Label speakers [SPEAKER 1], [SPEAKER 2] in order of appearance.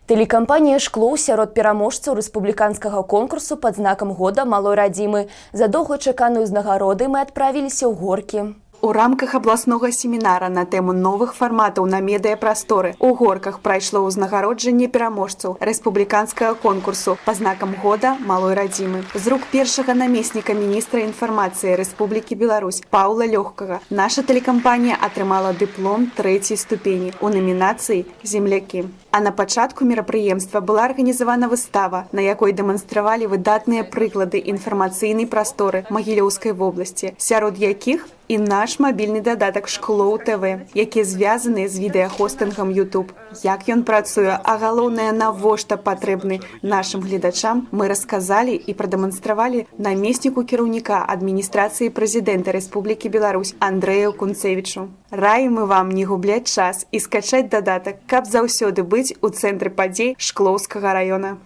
[SPEAKER 1] Тэлекампанія «Шкло» сярод пераможцаў рэспубліканскага конкурсу пад знакам года малой радзімы. За доўгачаканую ўзнагароды мы адправіліся ў Горкі.
[SPEAKER 2] У рамках абласнога семінара на тэму новых фарматаў на медыяпрасторы у Горках прайшло ўзнагароджанне пераможцаў рэспубліканскага конкурсу па знакам года малой радзімы. З рук першага намесніка міністра інфармацыі Рэспублікі Беларусь Паўла Лёгкага наша тэлекампанія атрымала дыплом 3-й ступені у намінацыі «Землякі». А на пачатку мерапрыемства была арганізавана выстава, на якой дэманстравалі выдатныя прыклады інфармацыйнай прасторы Магілёўскай вобласці, сярод якіх і наш мабільны дадатак «Шкло ТВ», які звязаны з відэахостынгам YouTube. Як ён працуе, а галоўнае, навошта патрэбны нашым гледачам, мы расказалі і прадэманстравалі намесніку кіраўніка адміністрацыі прэзідэнта Рэспублікі Беларусь Андрэю Кунцевічу. Раім мы вам не губляць час і скачаць дадатак, каб заўсёды быць у цэнтры падзей Шклоўскага раёна.